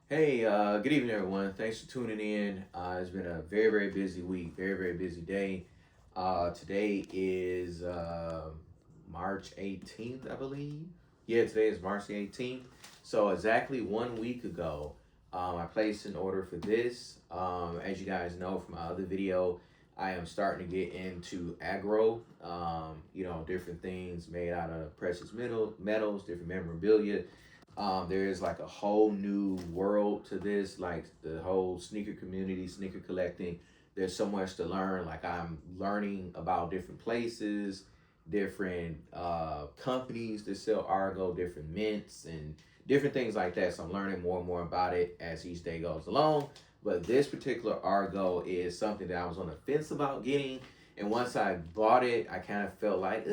Hey, good evening, everyone. Thanks for tuning in. It's been a very, very busy week, very, very busy day. Today is March 18th, I believe. Yeah, today is March the 18th. So, exactly 1 week ago, I placed an order for this. As you guys know from my other video, I am starting to get into Agoro, different things made out of precious metals, different memorabilia. There's like a whole new world to this, like the whole sneaker community, sneaker collecting. There's so much to learn. Like I'm learning about different places, different companies that sell Argo, different mints, and different things like that. So I'm learning more and more about it as each day goes along. But this particular Argo is something that I was on the fence about getting. And once I bought it, I kind of felt like,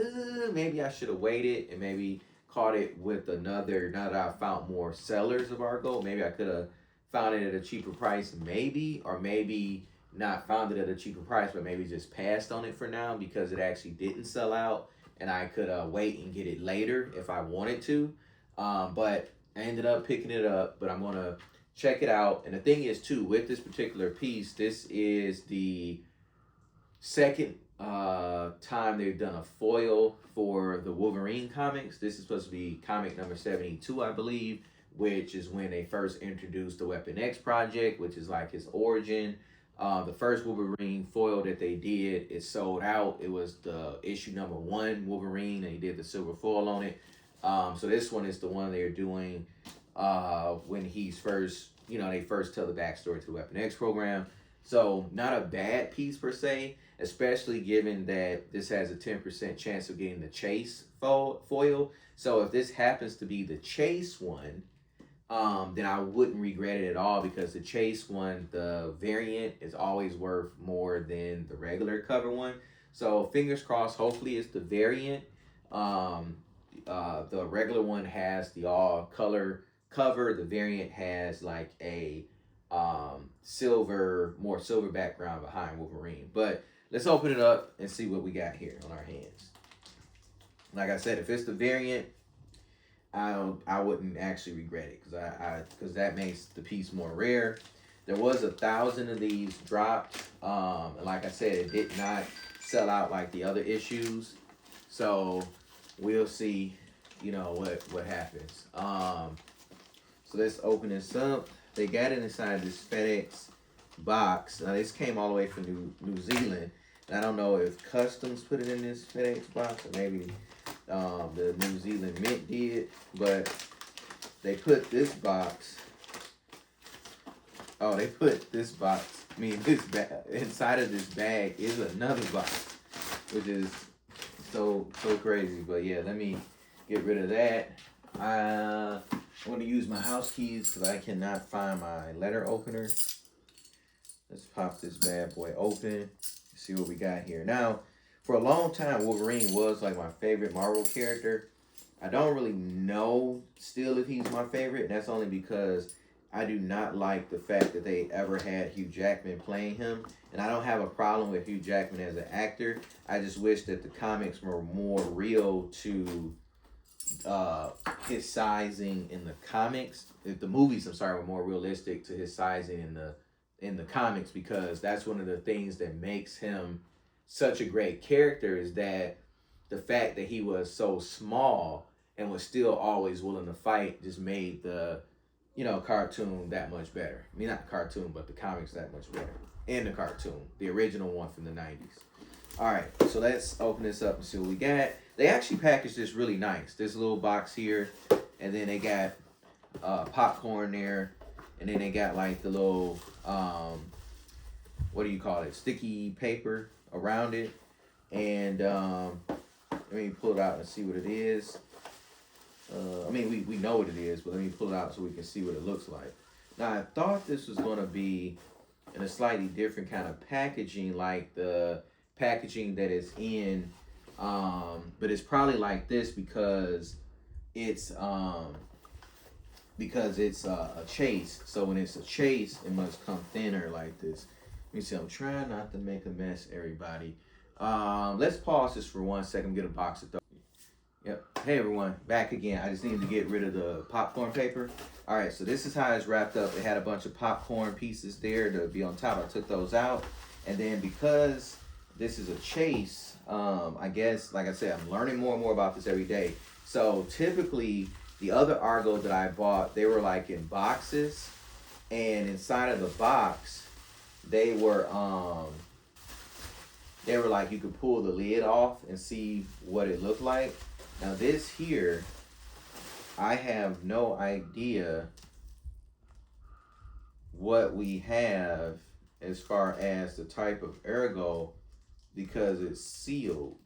maybe I should have waited and maybe caught it with another. Now that I found more sellers of Argo, maybe I could have found it at a cheaper price, maybe, or maybe not found it at a cheaper price, but maybe just passed on it for now because it actually didn't sell out, and I could wait and get it later if I wanted to. But I ended up picking it up, but I'm gonna check it out. And the thing is, too, with this particular piece, this is the second time they've done a foil for the Wolverine comics. This is supposed to be comic number 72, I believe, which is when they first introduced the Weapon X project, which is like his origin. The first Wolverine foil that they did, it sold out. It was the issue number 1 Wolverine, and he did the silver foil on it. So this one is the one they're doing when he's first, they first tell the backstory to the Weapon X program. So not a bad piece per se, especially given that this has a 10% chance of getting the chase foil. So if this happens to be the chase one, then I wouldn't regret it at all, because the chase one, the variant, is always worth more than the regular cover one. So fingers crossed, hopefully it's the variant. The regular one has the all color cover. The variant has like a more silver background behind Wolverine. But let's open it up and see what we got here on our hands. Like I said, if it's the variant, I wouldn't actually regret it, because that makes the piece more rare. There was 1,000 of these dropped, and like I said, it did not sell out like the other issues. So we'll see, what happens. So let's open this up. They got it inside this FedEx box. Now this came all the way from New Zealand. I don't know if Customs put it in this FedEx box, or maybe the New Zealand Mint did, but they put this box. Oh, they put this box. I mean, this bag inside of this bag is another box, which is so crazy. But yeah, let me get rid of that. I'm going to use my house keys because I cannot find my letter opener. Let's pop this bad boy open. See what we got here. Now, for a long time, Wolverine was like my favorite Marvel character. I don't really know still if he's my favorite, and that's only because I do not like the fact that they ever had Hugh Jackman playing him. And I don't have a problem with Hugh Jackman as an actor. I just wish that the comics were more real to his sizing in the comics. If the movies, I'm sorry, were more realistic to his sizing in the comics, because that's one of the things that makes him such a great character, is that the fact that he was so small and was still always willing to fight just made the cartoon that much better. I mean, not the cartoon, but the comics that much better. And the cartoon, the original one from the 90s. All right, so let's open this up and see what we got. They actually packaged this really nice. This little box here, and then they got popcorn there, and then they got like the little what do you call it? Sticky paper around it. And let me pull it out and see what it is. I mean, we know what it is, but let me pull it out so we can see what it looks like. Now, I thought this was going to be in a slightly different kind of packaging, like the packaging that is in, but it's probably like this because it's a chase. So when it's a chase, it must come thinner like this. Let me see. I'm trying not to make a mess, everybody. Let's pause this for 1 second. Get a box of those. Yep. Hey everyone, back again. I just needed to get rid of the popcorn paper. All right, so this is how it's wrapped up. It had a bunch of popcorn pieces there to be on top. I took those out, and then because this is a chase, I guess, like I said, I'm learning more and more about this every day. So typically, the other Argo that I bought, they were like in boxes, and inside of the box, they were like you could pull the lid off and see what it looked like. Now this here, I have no idea what we have as far as the type of ergo because it's sealed.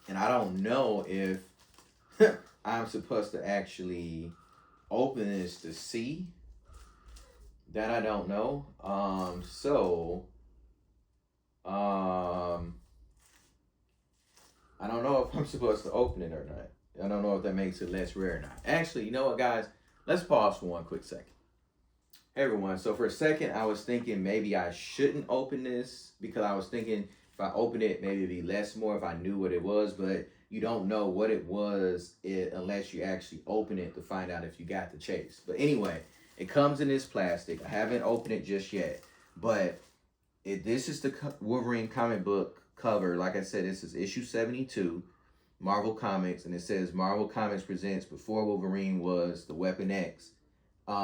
And I don't know if I'm supposed to actually open this to see. That I don't know. I don't know if I'm supposed to open it or not. I don't know if that makes it less rare or not. Actually, you know what, guys? Let's pause for one quick second. Hey, everyone. So for a second, I was thinking maybe I shouldn't open this because I was thinking if I open it, maybe it'd be less more if I knew what it was. But you don't know what it was unless you actually open it to find out if you got the chase. But anyway, it comes in this plastic. I haven't opened it just yet. But this is the Wolverine comic book cover. Like I said, this is issue 72, Marvel Comics, and it says Marvel Comics presents before Wolverine was the Weapon X.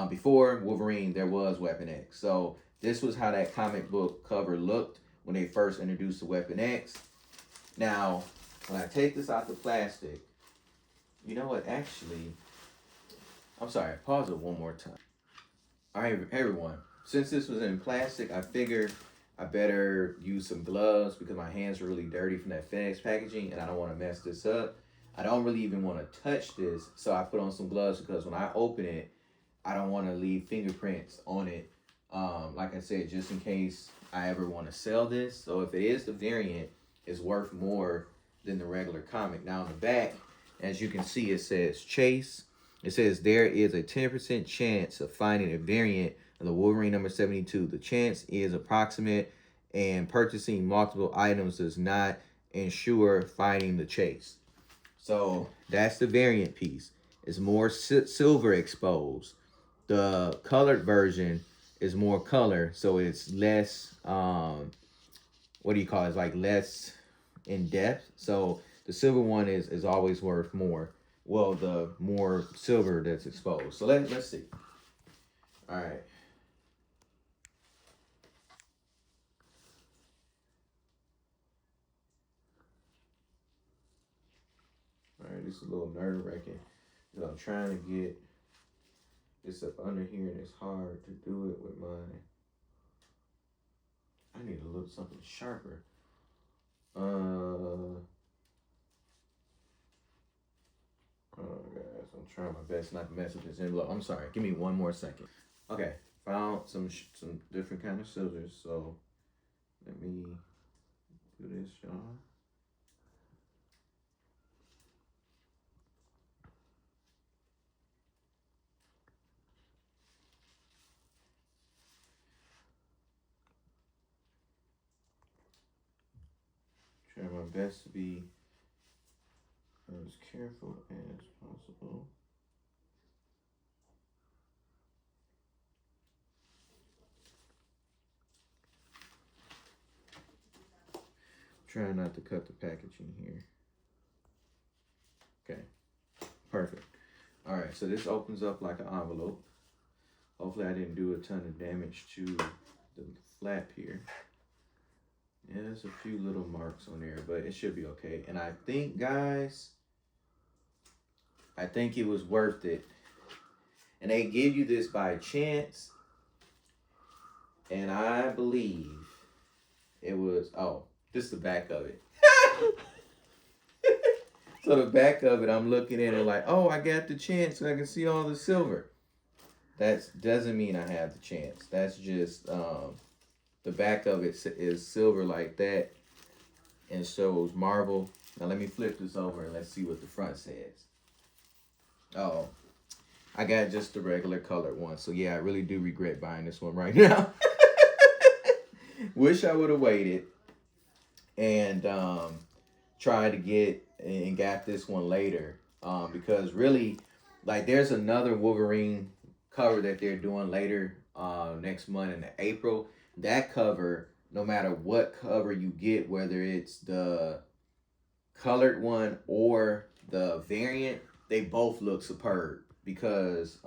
Before Wolverine, there was Weapon X. So this was how that comic book cover looked when they first introduced the Weapon X. Now, when I take this out the plastic, you know what? Actually, I'm sorry. Pause it one more time. All right, everyone. Since this was in plastic, I figured I better use some gloves because my hands are really dirty from that FedEx packaging and I don't want to mess this up. I don't really even want to touch this, so I put on some gloves because when I open it, I don't want to leave fingerprints on it. Like I said, just in case I ever want to sell this. So if it is the variant, it's worth more than the regular comic. Now on the back, as you can see, it says Chase. It says there is a 10% chance of finding a variant of the Wolverine number 72. The chance is approximate, and purchasing multiple items does not ensure finding the chase. So that's the variant piece. It's more silver exposed. The colored version is more color, so it's less, what do you call it? It's like less in depth. So the silver one is always worth more. Well, the more silver that's exposed. So let's see. All right. All right, this is a little nerve-wracking. I'm trying to get this up under here, and it's hard to do it with my... I need to look something sharper. Oh, guys, I'm trying my best not to mess with this envelope. I'm sorry. Give me one more second. Okay, found some different kind of scissors. So let me do this, y'all. Try my best to be as careful as possible. Try not to cut the packaging here. Okay, perfect. All right, so this opens up like an envelope. Hopefully I didn't do a ton of damage to the flap here. Yeah, there's a few little marks on there, but it should be okay. And I think, guys, I think it was worth it. And they give you this by chance. And I believe it was, oh, this is the back of it. So the back of it, I'm looking at it like, oh, I got the chance so I can see all the silver. That doesn't mean I have the chance. That's just, the back of it is silver like that and shows Marvel. Now let me flip this over and let's see what the front says. Oh, I got just the regular colored one. So yeah, I really do regret buying this one right now. Wish I would have waited and tried to get and got this one later. Because really, like, there's another Wolverine cover that they're doing later next month in April. That cover, no matter what cover you get, whether it's the colored one or the variant, they both look superb because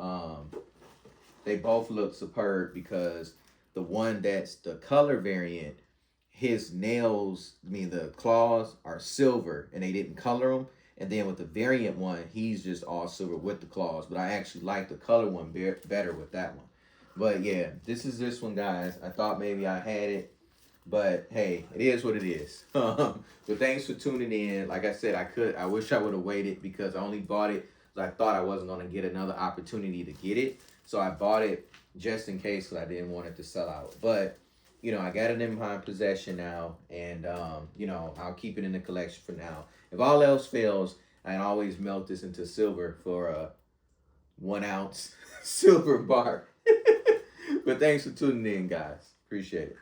the one that's the color variant, his nails, I mean the claws are silver and they didn't color them. And then with the variant one, he's just all silver with the claws. But I actually like the color one better with that one. But yeah, this is this one, guys. I thought maybe I had it, but hey, it is what it is. But thanks for tuning in. Like I said, I wish I would have waited because I only bought it because I thought I wasn't going to get another opportunity to get it. So I bought it just in case because I didn't want it to sell out. But, you know, I got it in my possession now, and, you know, I'll keep it in the collection for now. If all else fails, I can always melt this into silver for a 1 ounce silver bar. But thanks for tuning in, guys. Appreciate it.